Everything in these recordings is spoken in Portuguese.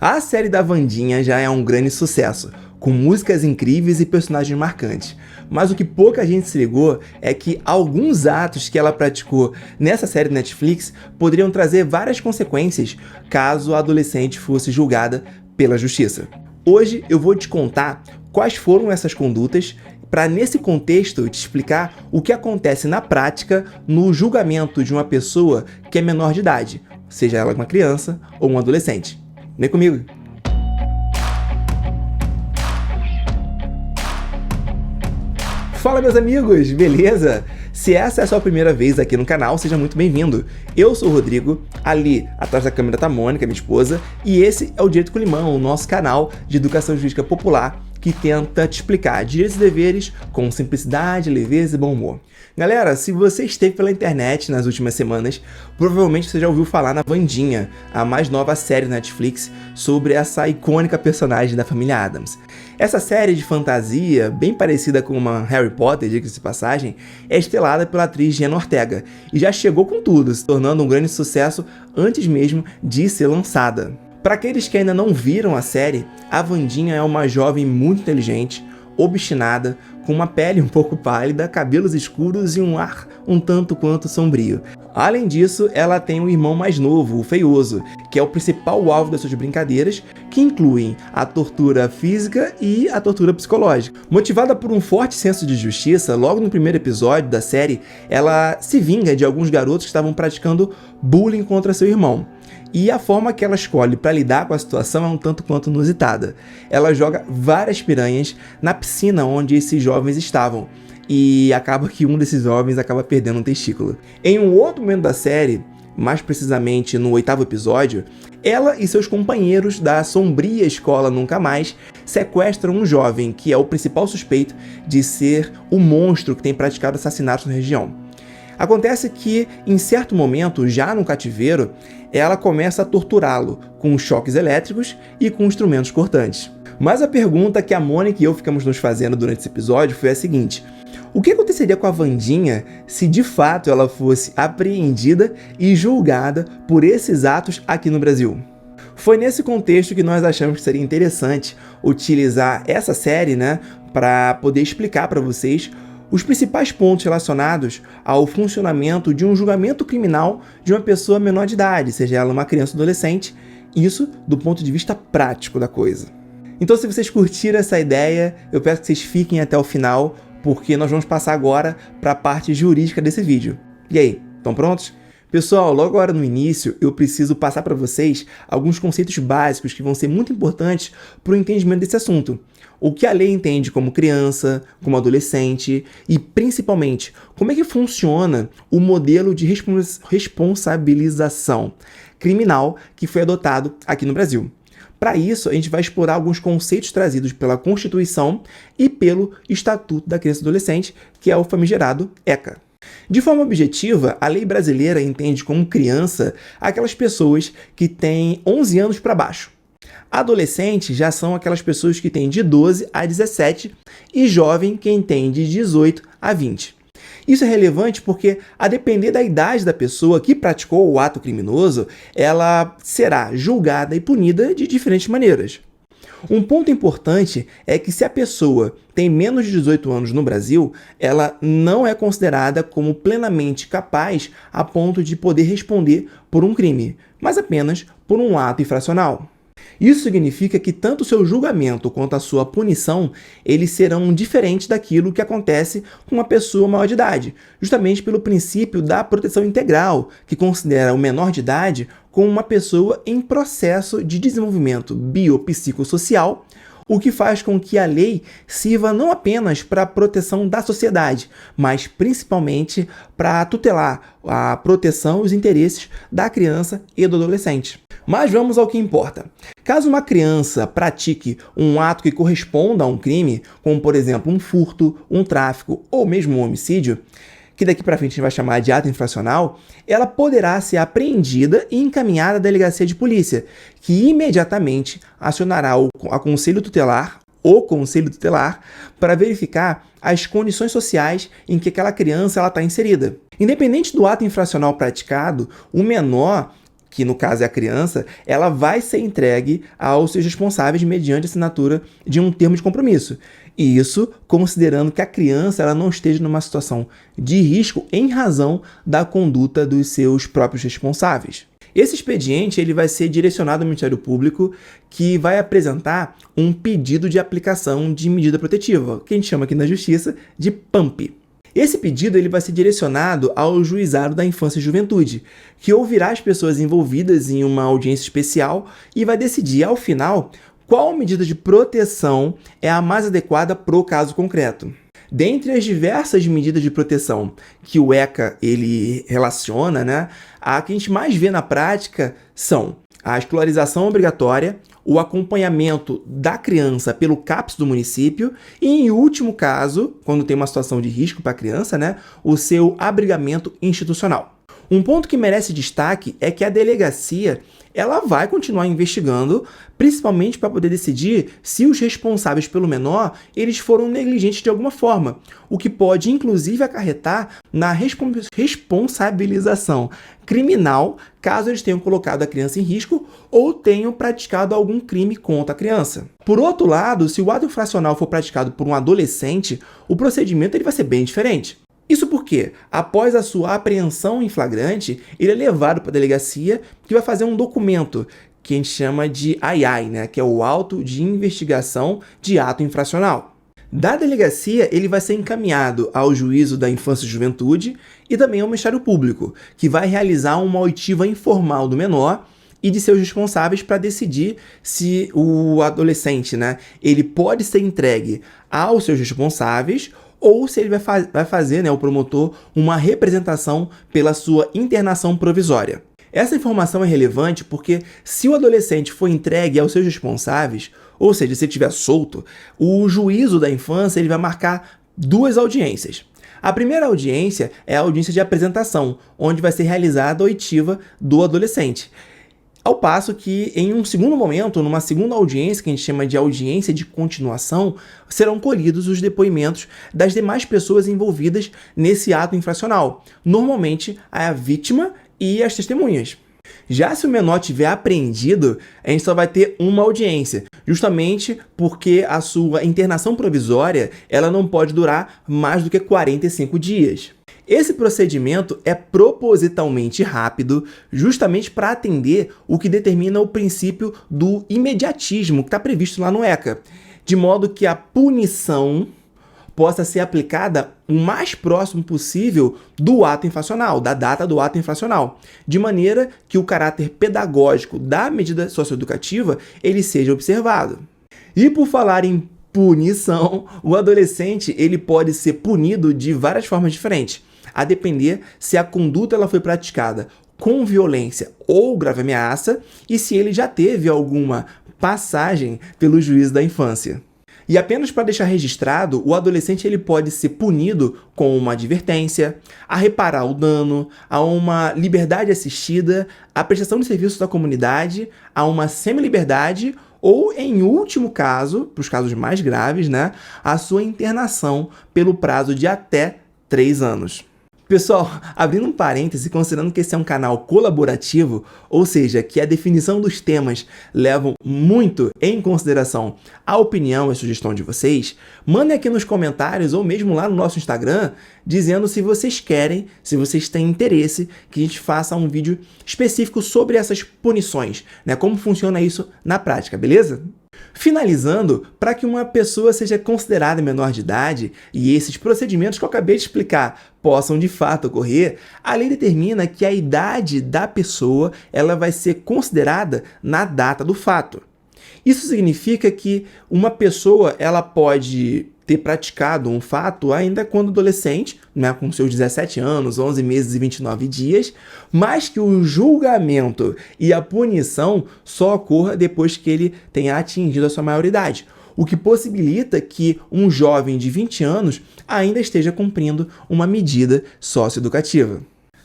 A série da Wandinha já é um grande sucesso, com músicas incríveis e personagens marcantes. Mas o que pouca gente se ligou é que alguns atos que ela praticou nessa série Netflix poderiam trazer várias consequências caso a adolescente fosse julgada pela justiça. Hoje eu vou te contar quais foram essas condutas para, nesse contexto, te explicar o que acontece na prática no julgamento de uma pessoa que é menor de idade, seja ela uma criança ou um adolescente. Vem comigo! Fala, meus amigos, beleza? Se essa é a sua primeira vez aqui no canal, seja muito bem-vindo. Eu sou o Rodrigo, ali atrás da câmera tá a Mônica, minha esposa, e esse é o Direito com Limão, o nosso canal de educação jurídica popular que tenta te explicar direitos e deveres com simplicidade, leveza e bom humor. Galera, se você esteve pela internet nas últimas semanas, provavelmente você já ouviu falar na Wandinha, a mais nova série da Netflix sobre essa icônica personagem da família Addams. Essa série de fantasia, bem parecida com uma Harry Potter, diga-se de passagem, é estrelada pela atriz Jenna Ortega e já chegou com tudo, se tornando um grande sucesso antes mesmo de ser lançada. Para aqueles que ainda não viram a série, a Wandinha é uma jovem muito inteligente, obstinada, com uma pele um pouco pálida, cabelos escuros e um ar um tanto quanto sombrio. Além disso, ela tem um irmão mais novo, o Feioso, que é o principal alvo das suas brincadeiras, que incluem a tortura física e a tortura psicológica. Motivada por um forte senso de justiça, logo no primeiro episódio da série, ela se vinga de alguns garotos que estavam praticando bullying contra seu irmão. E a forma que ela escolhe para lidar com a situação é um tanto quanto inusitada. Ela joga várias piranhas na piscina onde esses jovens estavam, e acaba que um desses jovens acaba perdendo um testículo. Em um outro momento da série, mais precisamente no 8º episódio, ela e seus companheiros da sombria escola Nunca Mais sequestram um jovem que é o principal suspeito de ser o monstro que tem praticado assassinatos na região. Acontece que, em certo momento, já no cativeiro, ela começa a torturá-lo com choques elétricos e com instrumentos cortantes. Mas a pergunta que a Mônica e eu ficamos nos fazendo durante esse episódio foi a seguinte: o que aconteceria com a Wandinha se de fato ela fosse apreendida e julgada por esses atos aqui no Brasil? Foi nesse contexto que nós achamos que seria interessante utilizar essa série, para poder explicar para vocês os principais pontos relacionados ao funcionamento de um julgamento criminal de uma pessoa menor de idade, seja ela uma criança ou adolescente, isso do ponto de vista prático da coisa. Então, se vocês curtiram essa ideia, eu peço que vocês fiquem até o final, porque nós vamos passar agora para a parte jurídica desse vídeo. E aí, estão prontos? Pessoal, logo agora no início, eu preciso passar para vocês alguns conceitos básicos que vão ser muito importantes para o entendimento desse assunto. O que a lei entende como criança, como adolescente e, principalmente, como é que funciona o modelo de responsabilização criminal que foi adotado aqui no Brasil. Para isso, a gente vai explorar alguns conceitos trazidos pela Constituição e pelo Estatuto da Criança e do Adolescente, que é o famigerado ECA. De forma objetiva, a lei brasileira entende como criança aquelas pessoas que têm 11 anos para baixo. Adolescentes já são aquelas pessoas que têm de 12 a 17 e jovem quem tem de 18 a 20. Isso é relevante porque, a depender da idade da pessoa que praticou o ato criminoso, ela será julgada e punida de diferentes maneiras. Um ponto importante é que, se a pessoa tem menos de 18 anos no Brasil, ela não é considerada como plenamente capaz a ponto de poder responder por um crime, mas apenas por um ato infracional. Isso significa que tanto o seu julgamento quanto a sua punição, eles serão diferentes daquilo que acontece com uma pessoa maior de idade, justamente pelo princípio da proteção integral, que considera o menor de idade como uma pessoa em processo de desenvolvimento biopsicossocial, o que faz com que a lei sirva não apenas para a proteção da sociedade, mas principalmente para tutelar a proteção e os interesses da criança e do adolescente. Mas vamos ao que importa. Caso uma criança pratique um ato que corresponda a um crime, como por exemplo um furto, um tráfico ou mesmo um homicídio, que daqui para frente a gente vai chamar de ato infracional, ela poderá ser apreendida e encaminhada à delegacia de polícia, que imediatamente acionará o conselho tutelar para verificar as condições sociais em que aquela criança está inserida. Independente do ato infracional praticado, o menor que no caso é a criança, ela vai ser entregue aos seus responsáveis mediante assinatura de um termo de compromisso. E isso considerando que a criança ela não esteja numa situação de risco em razão da conduta dos seus próprios responsáveis. Esse expediente ele vai ser direcionado ao Ministério Público, que vai apresentar um pedido de aplicação de medida protetiva, que a gente chama aqui na Justiça de PAMP. Esse pedido ele vai ser direcionado ao Juizado da Infância e Juventude, que ouvirá as pessoas envolvidas em uma audiência especial e vai decidir, ao final, qual medida de proteção é a mais adequada para o caso concreto. Dentre as diversas medidas de proteção que o ECA ele relaciona, a que a gente mais vê na prática são a escolarização obrigatória, o acompanhamento da criança pelo CAPS do município e, em último caso, quando tem uma situação de risco para a criança, o seu abrigamento institucional. Um ponto que merece destaque é que a delegacia ela vai continuar investigando, principalmente para poder decidir se os responsáveis pelo menor eles foram negligentes de alguma forma, o que pode inclusive acarretar na responsabilização criminal caso eles tenham colocado a criança em risco ou tenham praticado algum crime contra a criança. Por outro lado, se o ato infracional for praticado por um adolescente, o procedimento ele vai ser bem diferente. Isso porque, após a sua apreensão em flagrante, ele é levado para a delegacia que vai fazer um documento que a gente chama de AI, que é o Auto de Investigação de Ato Infracional. Da delegacia, ele vai ser encaminhado ao Juízo da Infância e Juventude e também ao Ministério Público, que vai realizar uma oitiva informal do menor e de seus responsáveis para decidir se o adolescente ele pode ser entregue aos seus responsáveis ou se ele vai fazer, o promotor, uma representação pela sua internação provisória. Essa informação é relevante porque se o adolescente for entregue aos seus responsáveis, ou seja, se ele estiver solto, o juízo da infância ele vai marcar 2 audiências. A primeira audiência é a audiência de apresentação, onde vai ser realizada a oitiva do adolescente. Ao passo que, em um segundo momento, numa segunda audiência, que a gente chama de audiência de continuação, serão colhidos os depoimentos das demais pessoas envolvidas nesse ato infracional, normalmente a vítima e as testemunhas. Já se o menor tiver apreendido, a gente só vai ter uma audiência, justamente porque a sua internação provisória ela não pode durar mais do que 45 dias. Esse procedimento é propositalmente rápido, justamente para atender o que determina o princípio do imediatismo que está previsto lá no ECA, de modo que a punição possa ser aplicada o mais próximo possível do ato infracional, da data do ato infracional, de maneira que o caráter pedagógico da medida socioeducativa ele seja observado. E por falar em punição, o adolescente ele pode ser punido de várias formas diferentes, a depender se a conduta ela foi praticada com violência ou grave ameaça e se ele já teve alguma passagem pelo juízo da infância. E apenas para deixar registrado, o adolescente ele pode ser punido com uma advertência, a reparar o dano, a uma liberdade assistida, a prestação de serviços da comunidade, a uma semi-liberdade ou, em último caso, para os casos mais graves, a sua internação pelo prazo de até 3 anos. Pessoal, abrindo um parêntese, considerando que esse é um canal colaborativo, ou seja, que a definição dos temas levam muito em consideração a opinião e a sugestão de vocês, mandem aqui nos comentários ou mesmo lá no nosso Instagram, dizendo se vocês querem, se vocês têm interesse, que a gente faça um vídeo específico sobre essas punições, como funciona isso na prática, beleza? Finalizando, para que uma pessoa seja considerada menor de idade e esses procedimentos que eu acabei de explicar possam de fato ocorrer, a lei determina que a idade da pessoa ela vai ser considerada na data do fato. Isso significa que uma pessoa ela pode ter praticado um fato ainda quando adolescente, com seus 17 anos, 11 meses e 29 dias, mas que o julgamento e a punição só ocorra depois que ele tenha atingido a sua maioridade, o que possibilita que um jovem de 20 anos ainda esteja cumprindo uma medida socioeducativa.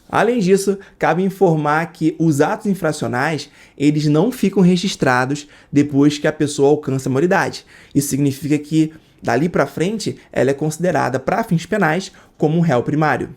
Além disso, cabe informar que os atos infracionais eles não ficam registrados depois que a pessoa alcança a maioridade. Isso significa que dali para frente, ela é considerada, para fins penais, como um réu primário.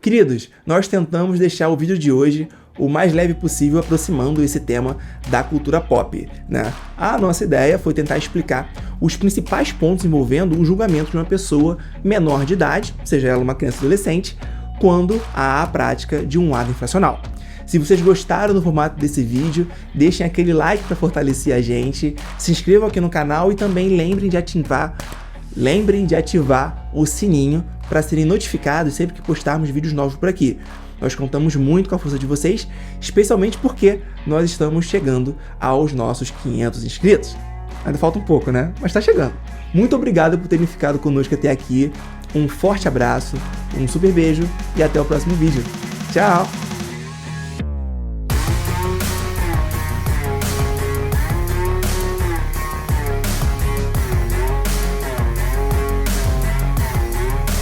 Queridos, nós tentamos deixar o vídeo de hoje o mais leve possível, aproximando esse tema da cultura pop, né? A nossa ideia foi tentar explicar os principais pontos envolvendo o julgamento de uma pessoa menor de idade, seja ela uma criança ou adolescente, quando há a prática de um ato infracional. Se vocês gostaram do formato desse vídeo, deixem aquele like para fortalecer a gente, se inscrevam aqui no canal e também lembrem de ativar o sininho para serem notificados sempre que postarmos vídeos novos por aqui. Nós contamos muito com a força de vocês, especialmente porque nós estamos chegando aos nossos 500 inscritos. Ainda falta um pouco, né? Mas tá chegando. Muito obrigado por terem ficado conosco até aqui. Um forte abraço, um super beijo e até o próximo vídeo. Tchau!